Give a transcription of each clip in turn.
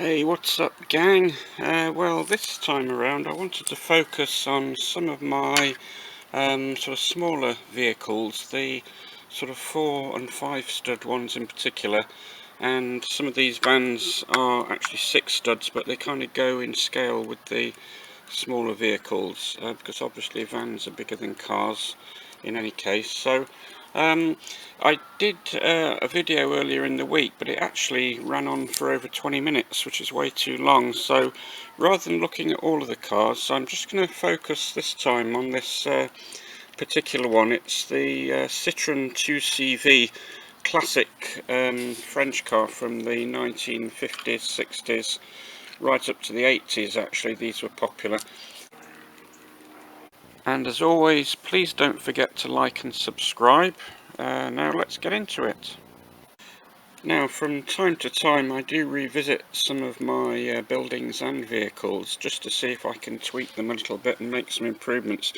Hey, what's up, gang? Well, this time around I wanted to focus on some of my sort of smaller vehicles, the sort of 4 and 5 stud ones in particular. And some of these vans are actually 6 studs, but they kind of go in scale with the smaller vehicles, because obviously vans are bigger than cars in any case. So I did a video earlier in the week, but it actually ran on for over 20 minutes, which is way too long. So rather than looking at all of the cars, I'm just going to focus this time on this particular one. It's the Citroen 2CV classic French car from the 1950s, 60s, right up to the 80s. Actually, these were popular. And as always, please don't forget to like and subscribe. Now let's get into it. Now, from time to time I do revisit some of my buildings and vehicles just to see if I can tweak them a little bit and make some improvements.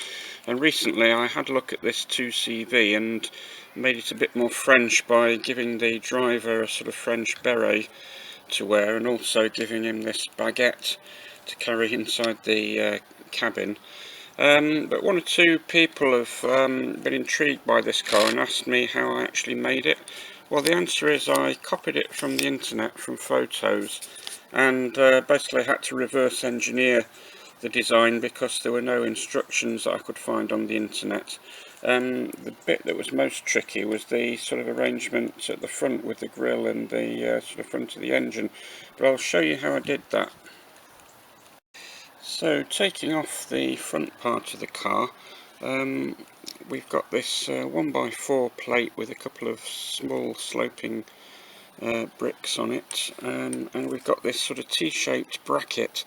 And recently I had a look at this 2CV and made it a bit more French by giving the driver a sort of French beret to wear, and also giving him this baguette to carry inside the cabin. But one or two people have been intrigued by this car and asked me how I actually made it. Well, the answer is I copied it from the internet, from photos, and basically had to reverse engineer the design because there were no instructions that I could find on the internet. The bit that was most tricky was the sort of arrangement at the front with the grille and the sort of front of the engine, but I'll show you how I did that. So, taking off the front part of the car, we've got this 1x4 plate with a couple of small sloping bricks on it, and we've got this sort of T-shaped bracket.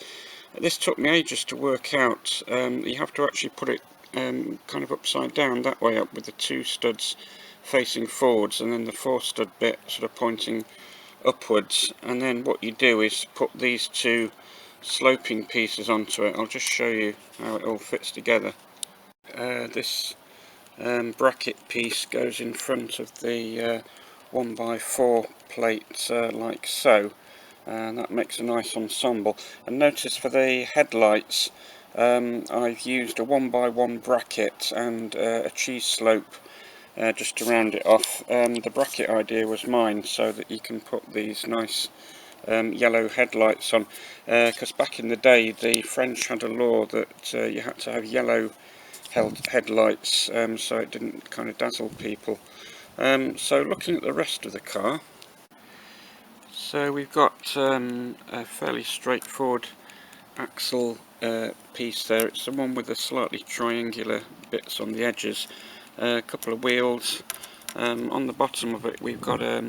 This took me ages to work out. You have to actually put it kind of upside down that way up, with the 2 studs facing forwards and then the 4 stud bit sort of pointing upwards, and then what you do is put these 2 sloping pieces onto it. I'll just show you how it all fits together. This bracket piece goes in front of the 1x4 plate like so, and that makes a nice ensemble. And notice for the headlights I've used a 1x1 bracket and a cheese slope just to round it off. The bracket idea was mine so that you can put these nice yellow headlights on, because back in the day the French had a law that you had to have yellow headlights so it didn't kind of dazzle people. So looking at the rest of the car, so we've got a fairly straightforward axle piece there. It's the one with the slightly triangular bits on the edges, a couple of wheels. On the bottom of it we've got a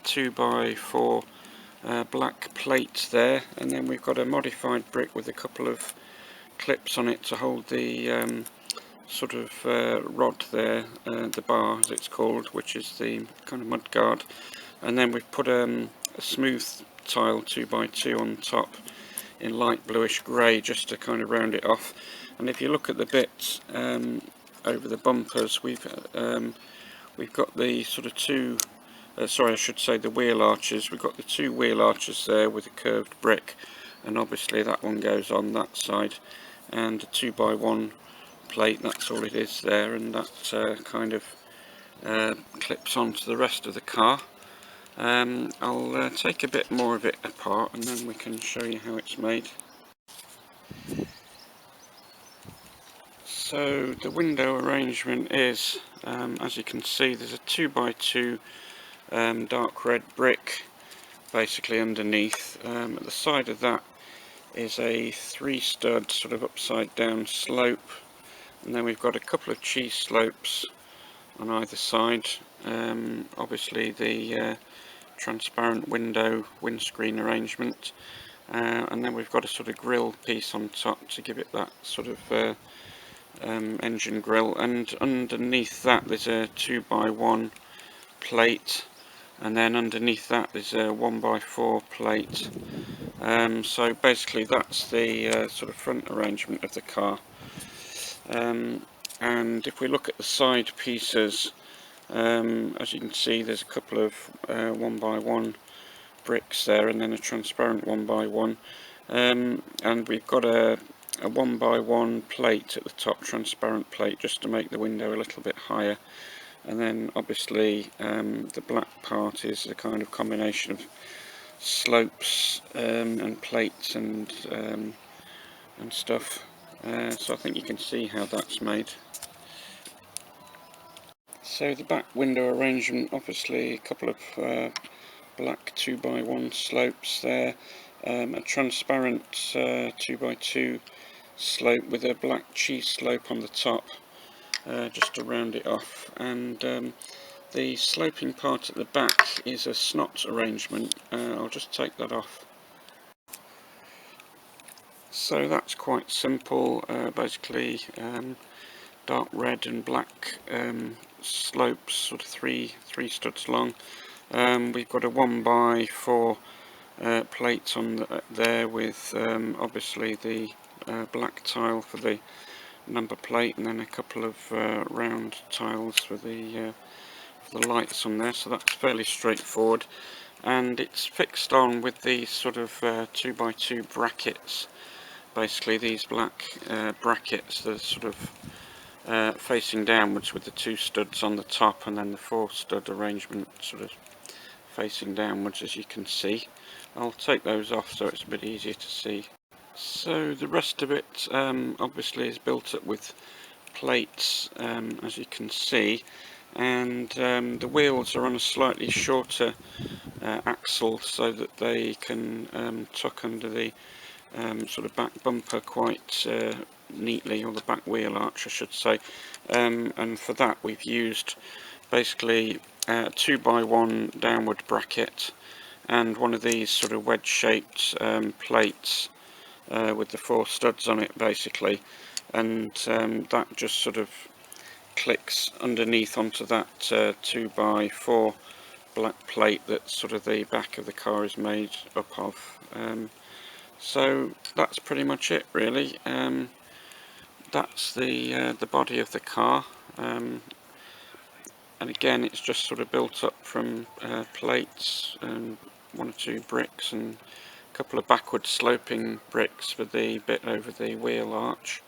2x4 black plate there, and then we've got a modified brick with a couple of clips on it to hold the sort of rod there, the bar as it's called, which is the kind of mud guard. And then we've put a smooth tile 2x2 on top in light bluish grey just to kind of round it off. And if you look at the bits over the bumpers, we've got the sort of sorry, I should say the wheel arches. We've got the 2 wheel arches there with a curved brick, and obviously that one goes on that side, and a 2x1 plate, that's all it is there, and that kind of clips onto the rest of the car. I'll take a bit more of it apart and then we can show you how it's made. So the window arrangement is, as you can see, there's a 2x2 dark red brick basically underneath. At the side of that is a 3 stud sort of upside down slope, and then we've got a couple of cheese slopes on either side. Obviously the transparent windscreen arrangement, and then we've got a sort of grille piece on top to give it that sort of engine grille, and underneath that there's a 2x1 plate, and then underneath that there's a 1x4 plate. So basically that's the sort of front arrangement of the car. And if we look at the side pieces, as you can see there's a couple of 1x1 bricks there, and then a transparent 1x1, and we've got a 1x1 plate at the top, transparent plate, just to make the window a little bit higher. And then obviously the black part is a kind of combination of slopes and plates and stuff. So I think you can see how that's made. So the back window arrangement, obviously a couple of black 2x1 slopes there, a transparent 2x2 slope with a black cheese slope on the top, just to round it off, and the sloping part at the back is a snot arrangement. I'll just take that off. So that's quite simple, basically dark red and black slopes, sort of three studs long. We've got a 1x4 plate on there with obviously the black tile for the number plate, and then a couple of round tiles for the lights on there, so that's fairly straightforward. And it's fixed on with these sort of 2x2 brackets, basically these black brackets that are sort of facing downwards with the 2 studs on the top, and then the 4 stud arrangement sort of facing downwards, as you can see. I'll take those off so it's a bit easier to see. So the rest of it obviously is built up with plates, as you can see, and the wheels are on a slightly shorter axle so that they can tuck under the sort of back bumper quite neatly, or the back wheel arch I should say, and for that we've used basically a 2x1 downward bracket and one of these sort of wedge shaped plates with the 4 studs on it basically, and that just sort of clicks underneath onto that 2x4 black plate that sort of the back of the car is made up of. So that's pretty much it really. That's the body of the car, and again it's just sort of built up from plates and 1 or 2 bricks and a couple of backward sloping bricks for the bit over the wheel arch,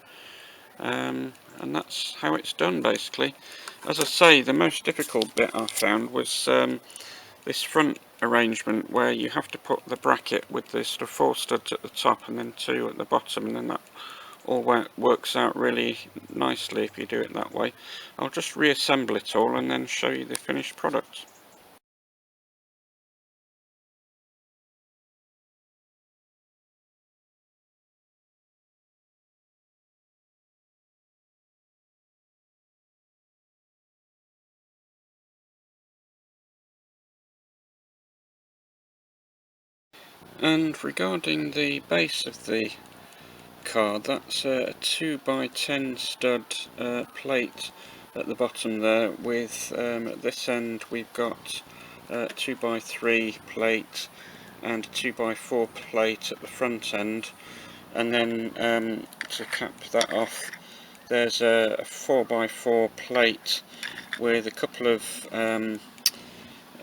and that's how it's done basically. As I say, the most difficult bit I found was this front arrangement, where you have to put the bracket with the sort of 4 studs at the top and then 2 at the bottom, and then that all works out really nicely if you do it that way. I'll just reassemble it all and then show you the finished product. And regarding the base of the car, that's a 2x10 stud plate at the bottom there, with at this end we've got a 2x3 plate and a 2x4 plate at the front end, and then to cap that off there's a 4x4 plate with a couple of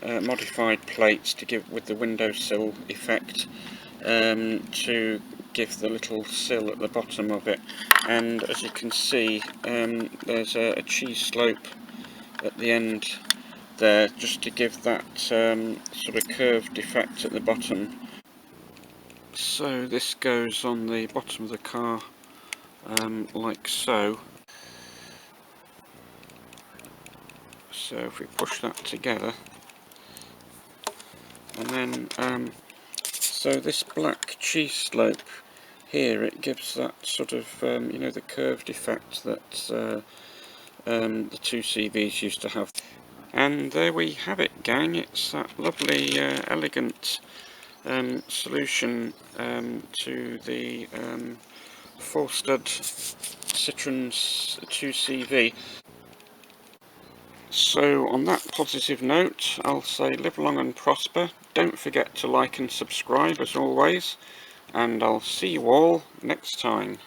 modified plates to give with the windowsill effect, to give the little sill at the bottom of it. And as you can see, there's a cheese slope at the end there, just to give that sort of curved effect at the bottom. So this goes on the bottom of the car like so. So if we push that together, and then so this black cheese slope here, it gives that sort of you know, the curved effect that the 2CVs used to have. And there we have it, gang. It's that lovely elegant solution to the 4 stud Citroen's 2CV. So on that positive note, I'll say live long and prosper. Don't forget to like and subscribe as always, and I'll see you all next time.